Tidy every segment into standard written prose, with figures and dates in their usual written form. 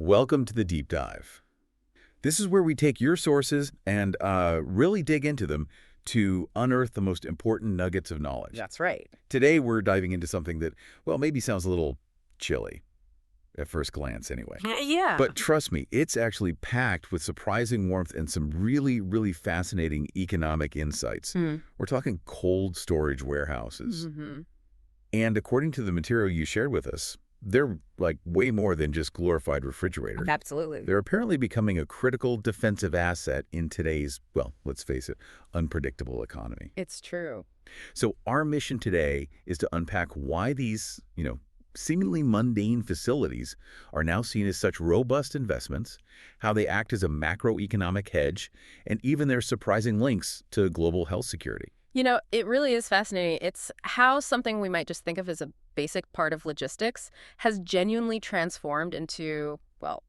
Welcome to the Deep Dive. This is where we take your sources and really dig into them to unearth the most important nuggets of knowledge. That's right. Today, we're diving into something that, well, maybe sounds a little chilly at first glance anyway. Yeah. But trust me, it's actually packed with surprising warmth and some really, really fascinating economic insights. We're talking cold storage warehouses. And according to the material you shared with us, they're like way more than just glorified refrigerators. Absolutely. They're apparently becoming a critical defensive asset in today's, well, let's face it, unpredictable economy. It's true. So our mission today is to unpack why these, seemingly mundane facilities are now seen as such robust investments, how they act as a macroeconomic hedge, and even their surprising links to global health security. It really is fascinating. It's how something we might just think of as a basic part of logistics has genuinely transformed into, well,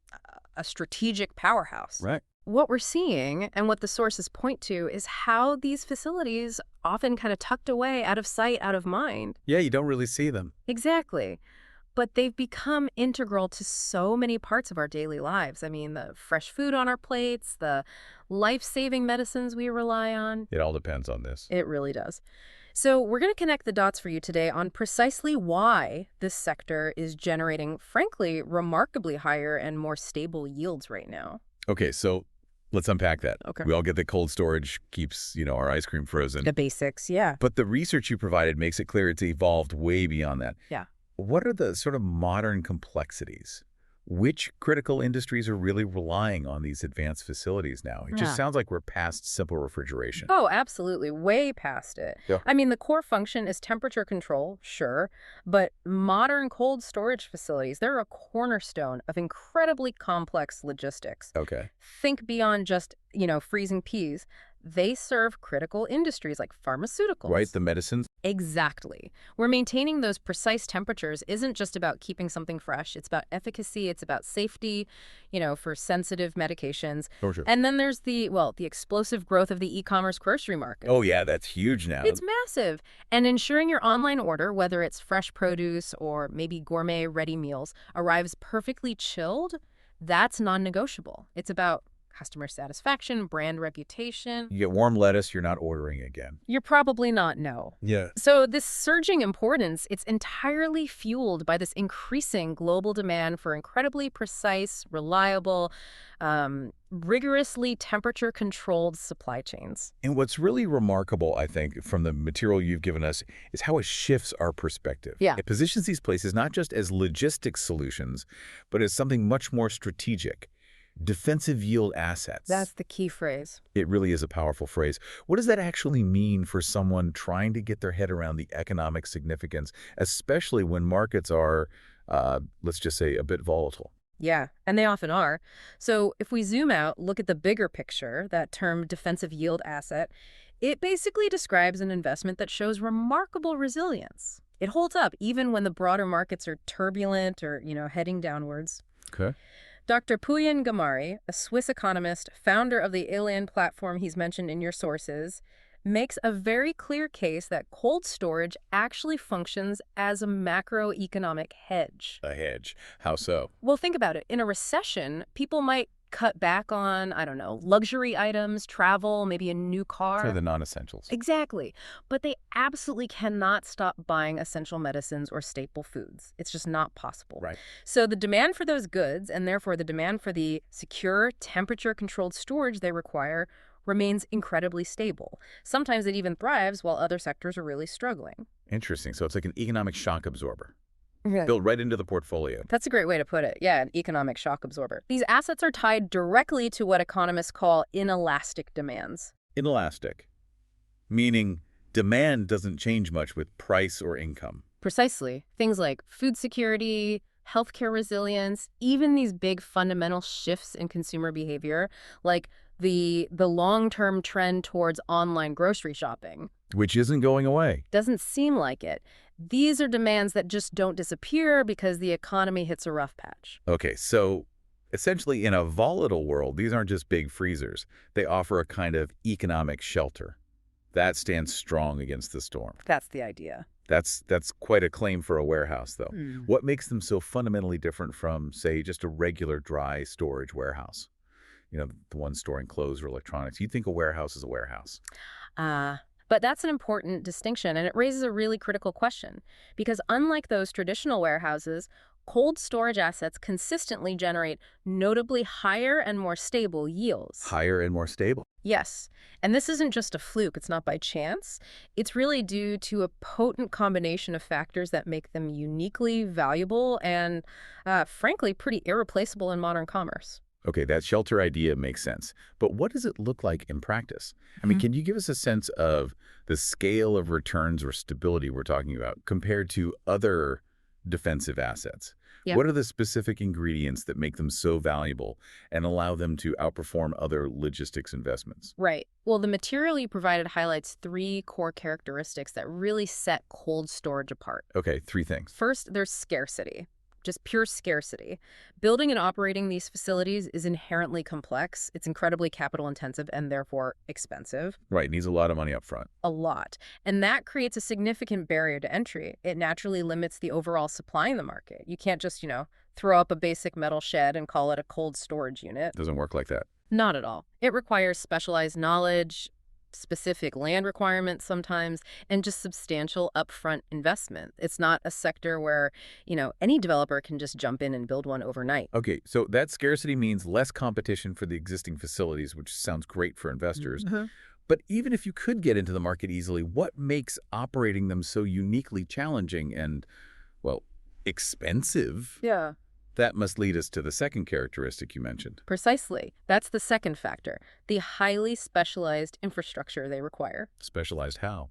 a strategic powerhouse. Right. What we're seeing and what the sources point to is how these facilities often kind of tucked away, out of sight, out of mind. Yeah, you don't really see them. Exactly. But they've become integral to so many parts of our daily lives. I mean, the fresh food on our plates, the life-saving medicines we rely on. It all depends on this. It really does. So we're going to connect the dots for you today on precisely why this sector is generating, frankly, remarkably higher and more stable yields right now. Okay, so let's unpack that. Okay. We all get that cold storage keeps, our ice cream frozen. The basics, yeah. But the research you provided makes it clear it's evolved way beyond that. Yeah. What are the sort of modern complexities? Which critical industries are really relying on these advanced facilities now? It just sounds like we're past simple refrigeration. Oh, absolutely. Way past it. Yeah. I mean, the core function is temperature control, sure, but modern cold storage facilities, they're a cornerstone of incredibly complex logistics. Okay. Think beyond just, freezing peas. They serve critical industries like pharmaceuticals. Right, the medicines? Exactly. Where maintaining those precise temperatures isn't just about keeping something fresh. It's about efficacy. It's about safety, for sensitive medications. Oh, sure. And then there's the explosive growth of the e-commerce grocery market. Oh, yeah, that's huge now. It's massive. And ensuring your online order, whether it's fresh produce or maybe gourmet ready meals, arrives perfectly chilled, that's non-negotiable. It's about customer satisfaction, brand reputation. You get warm lettuce, you're not ordering again. You're probably not, no. Yeah. So this surging importance, it's entirely fueled by this increasing global demand for incredibly precise, reliable, rigorously temperature-controlled supply chains. And what's really remarkable, I think, from the material you've given us is how it shifts our perspective. Yeah. It positions these places not just as logistics solutions, but as something much more strategic. Defensive yield assets. That's the key phrase. It really is a powerful phrase. What does that actually mean for someone trying to get their head around the economic significance, especially when markets are, let's just say, a bit volatile? Yeah, and they often are. So if we zoom out, look at the bigger picture, that term defensive yield asset, it basically describes an investment that shows remarkable resilience. It holds up even when the broader markets are turbulent or, heading downwards. Okay. Dr. Pooyan Ghamari, a Swiss economist, founder of the ALandPlatform he's mentioned in your sources, makes a very clear case that cold storage actually functions as a macroeconomic hedge. A hedge. How so? Well, think about it. In a recession, people might cut back on, luxury items, travel, maybe a new car. For the non-essentials. Exactly. But they absolutely cannot stop buying essential medicines or staple foods. It's just not possible. Right. So the demand for those goods, and therefore the demand for the secure, temperature-controlled storage they require, remains incredibly stable. Sometimes it even thrives while other sectors are really struggling. Interesting. So it's like an economic shock absorber. Right. Built right into the portfolio. That's a great way to put it. Yeah, an economic shock absorber. These assets are tied directly to what economists call inelastic demands. Inelastic, meaning demand doesn't change much with price or income. Precisely. Things like food security, healthcare resilience, even these big fundamental shifts in consumer behavior, like the long-term trend towards online grocery shopping. Which isn't going away. Doesn't seem like it. These are demands that just don't disappear because the economy hits a rough patch. Okay, so essentially in a volatile world, these aren't just big freezers. They offer a kind of economic shelter that stands strong against the storm. That's the idea. That's quite a claim for a warehouse, though. Hmm. What makes them so fundamentally different from, say, just a regular dry storage warehouse? The one storing clothes or electronics. You'd think a warehouse is a warehouse. Uh, but that's an important distinction, and it raises a really critical question. Because unlike those traditional warehouses, cold storage assets consistently generate notably higher and more stable yields. Higher and more stable. Yes, and this isn't just a fluke, it's not by chance. It's really due to a potent combination of factors that make them uniquely valuable and, frankly, pretty irreplaceable in modern commerce. Okay, that shelter idea makes sense. But what does it look like in practice? I mean, Mhm. can you give us a sense of the scale of returns or stability we're talking about compared to other defensive assets? Yeah. What are the specific ingredients that make them so valuable and allow them to outperform other logistics investments? Right. Well, the material you provided highlights three core characteristics that really set cold storage apart. Okay, three things. First, there's scarcity. Just pure scarcity. Building and operating these facilities is inherently complex. It's incredibly capital intensive and therefore expensive. Right, needs a lot of money up front. A lot. And that creates a significant barrier to entry. It naturally limits the overall supply in the market. You can't just, throw up a basic metal shed and call it a cold storage unit. Doesn't work like that. Not at all. It requires specialized knowledge, specific land requirements sometimes, and just substantial upfront investment. It's not a sector where, any developer can just jump in and build one overnight. Okay, so that scarcity means less competition for the existing facilities, which sounds great for investors. Mhm. But even if you could get into the market easily, what makes operating them so uniquely challenging and, well, expensive? Yeah. That must lead us to the second characteristic you mentioned. Precisely. That's the second factor, the highly specialized infrastructure they require. Specialized how?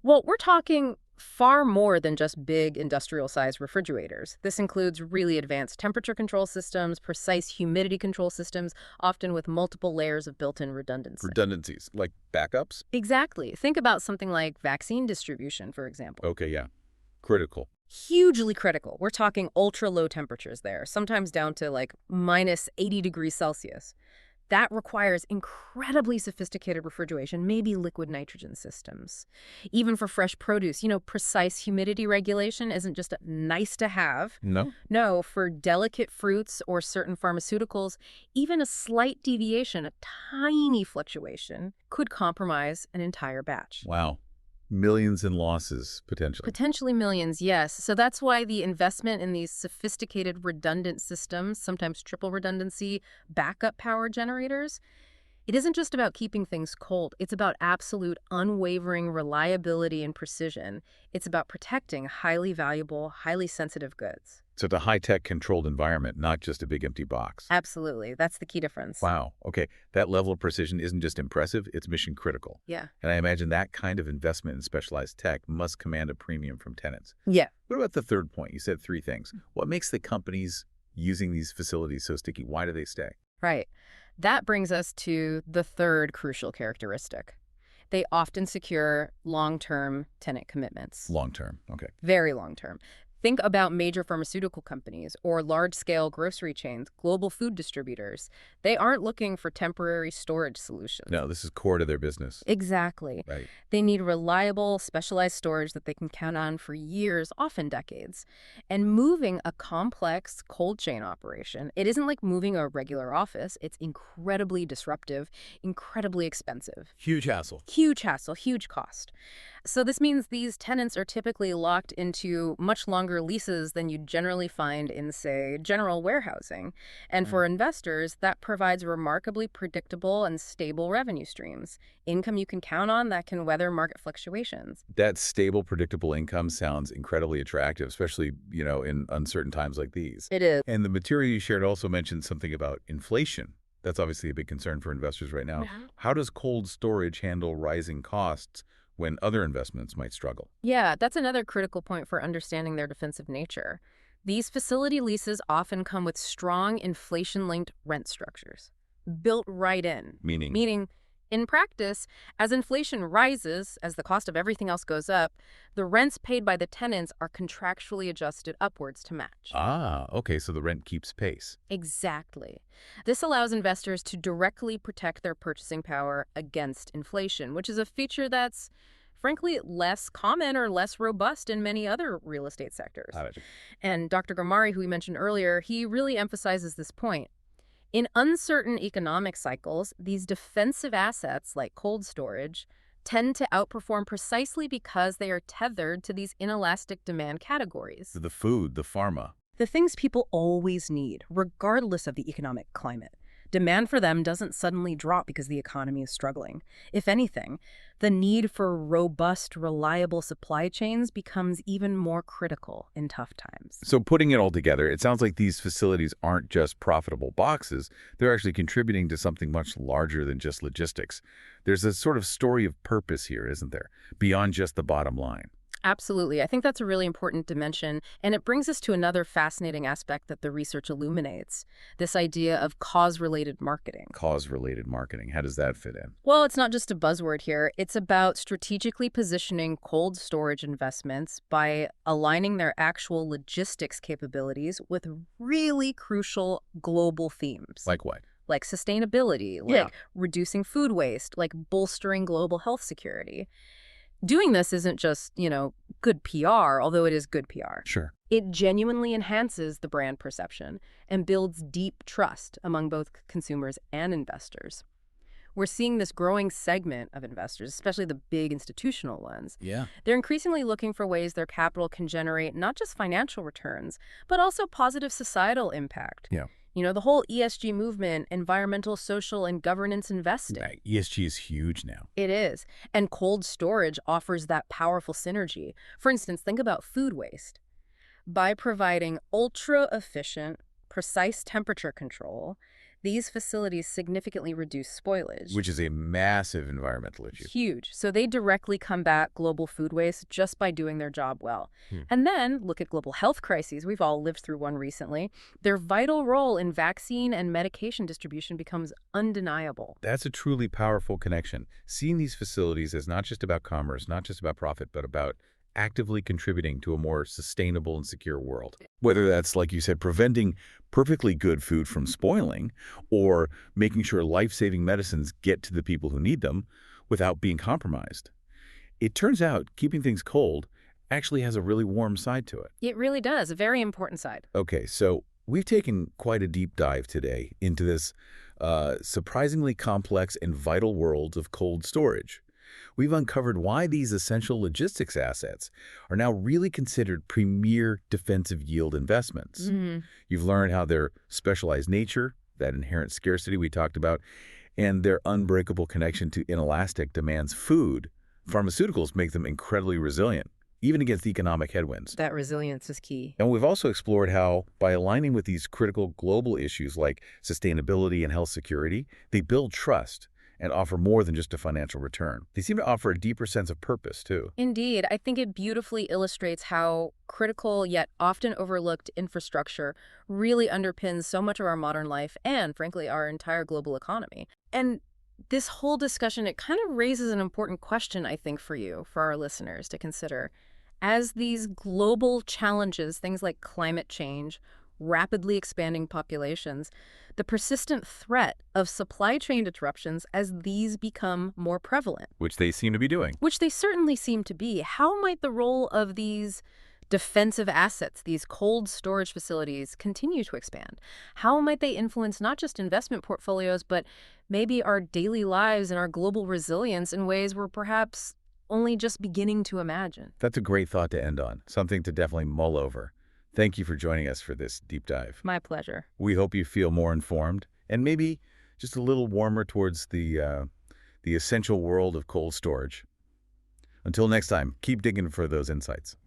Well, we're talking far more than just big industrial-sized refrigerators. This includes really advanced temperature control systems, precise humidity control systems, often with multiple layers of built-in redundancy. Redundancies, like backups? Exactly. Think about something like vaccine distribution, for example. Okay, yeah. Critical. Hugely critical. We're talking ultra-low temperatures there, sometimes down to like minus 80 degrees Celsius. That requires incredibly sophisticated refrigeration, maybe liquid nitrogen systems. Even for fresh produce, precise humidity regulation isn't just a nice to have. No? No, for delicate fruits or certain pharmaceuticals, even a slight deviation, a tiny fluctuation, could compromise an entire batch. Wow. Millions in losses, potentially. Potentially millions, yes. So that's why the investment in these sophisticated redundant systems, sometimes triple redundancy, backup power generators, it isn't just about keeping things cold. It's about absolute unwavering reliability and precision. It's about protecting highly valuable, highly sensitive goods. So it's a high-tech controlled environment, not just a big empty box. Absolutely. That's the key difference. Wow. Okay. That level of precision isn't just impressive, it's mission critical. Yeah. And I imagine that kind of investment in specialized tech must command a premium from tenants. Yeah. What about the third point? You said three things. What makes the companies using these facilities so sticky? Why do they stay? Right. That brings us to the third crucial characteristic. They often secure long-term tenant commitments. Long term. Okay. Very long-term. Think about major pharmaceutical companies or large-scale grocery chains, global food distributors. They aren't looking for temporary storage solutions. No, this is core to their business. Exactly. Right. They need reliable, specialized storage that they can count on for years, often decades. And moving a complex cold chain operation, it isn't like moving a regular office. It's incredibly disruptive, incredibly expensive. Huge hassle. Huge hassle, huge cost. So this means these tenants are typically locked into much longer leases than you generally find in, say, general warehousing. And for investors, that provides remarkably predictable and stable revenue streams, income you can count on that can weather market fluctuations. That stable, predictable income sounds incredibly attractive, especially, in uncertain times like these. It is. And the material you shared also mentioned something about inflation. That's obviously a big concern for investors right now. Yeah. How does cold storage handle rising costs when other investments might struggle? Yeah, that's another critical point for understanding their defensive nature. These facility leases often come with strong inflation-linked rent structures, built right in. Meaning, In practice, as inflation rises, as the cost of everything else goes up, the rents paid by the tenants are contractually adjusted upwards to match. okay, so the rent keeps pace. Exactly. This allows investors to directly protect their purchasing power against inflation, which is a feature that's frankly, less common or less robust in many other real estate sectors. Got it. And Dr. Ghamari, who we mentioned earlier, he really emphasizes this point. In uncertain economic cycles, these defensive assets like cold storage tend to outperform precisely because they are tethered to these inelastic demand categories. The food, the pharma. The things people always need, regardless of the economic climate. Demand for them doesn't suddenly drop because the economy is struggling. If anything, the need for robust, reliable supply chains becomes even more critical in tough times. So putting it all together, it sounds like these facilities aren't just profitable boxes. They're actually contributing to something much larger than just logistics. There's a sort of story of purpose here, isn't there? Beyond just the bottom line. Absolutely. I think that's a really important dimension, and it brings us to another fascinating aspect that the research illuminates, this idea of cause-related marketing. Cause-related marketing, how does that fit in? Well, it's not just a buzzword here. It's about strategically positioning cold storage investments by aligning their actual logistics capabilities with really crucial global themes. Like what? Like sustainability, like reducing food waste, like bolstering global health security. Doing this isn't just, good PR, although it is good PR. Sure. It genuinely enhances the brand perception and builds deep trust among both consumers and investors. We're seeing this growing segment of investors, especially the big institutional ones. Yeah. They're increasingly looking for ways their capital can generate not just financial returns, but also positive societal impact. Yeah. The whole ESG movement, environmental, social, and governance investing. Right. ESG is huge now. It is. And cold storage offers that powerful synergy. For instance, think about food waste. By providing ultra-efficient, precise temperature control, these facilities significantly reduce spoilage. Which is a massive environmental issue. Huge. So they directly combat global food waste just by doing their job well. And then look at global health crises. We've all lived through one recently. Their vital role in vaccine and medication distribution becomes undeniable. That's a truly powerful connection. Seeing these facilities as not just about commerce, not just about profit, but about actively contributing to a more sustainable and secure world. Whether that's, like you said, preventing perfectly good food from spoiling or making sure life-saving medicines get to the people who need them without being compromised. It turns out keeping things cold actually has a really warm side to it. It really does, a very important side. Okay, so we've taken quite a deep dive today into this surprisingly complex and vital world of cold storage. We've uncovered why these essential logistics assets are now really considered premier defensive yield investments. You've learned how their specialized nature, that inherent scarcity we talked about, and their unbreakable connection to inelastic demands food. Pharmaceuticals make them incredibly resilient, even against economic headwinds. That resilience is key. And we've also explored how, by aligning with these critical global issues like sustainability and health security, they build trust and offer more than just a financial return. They seem to offer a deeper sense of purpose, too. Indeed. I think it beautifully illustrates how critical yet often overlooked infrastructure really underpins so much of our modern life and, frankly, our entire global economy. And this whole discussion, it kind of raises an important question, I think, for you, for our listeners to consider. As these global challenges, things like climate change, rapidly expanding populations, the persistent threat of supply chain disruptions as these become more prevalent. Which they seem to be doing. Which they certainly seem to be. How might the role of these defensive assets, these cold storage facilities, continue to expand? How might they influence not just investment portfolios, but maybe our daily lives and our global resilience in ways we're perhaps only just beginning to imagine? That's a great thought to end on, something to definitely mull over. Thank you for joining us for this deep dive. My pleasure. We hope you feel more informed and maybe just a little warmer towards the essential world of cold storage. Until next time, keep digging for those insights.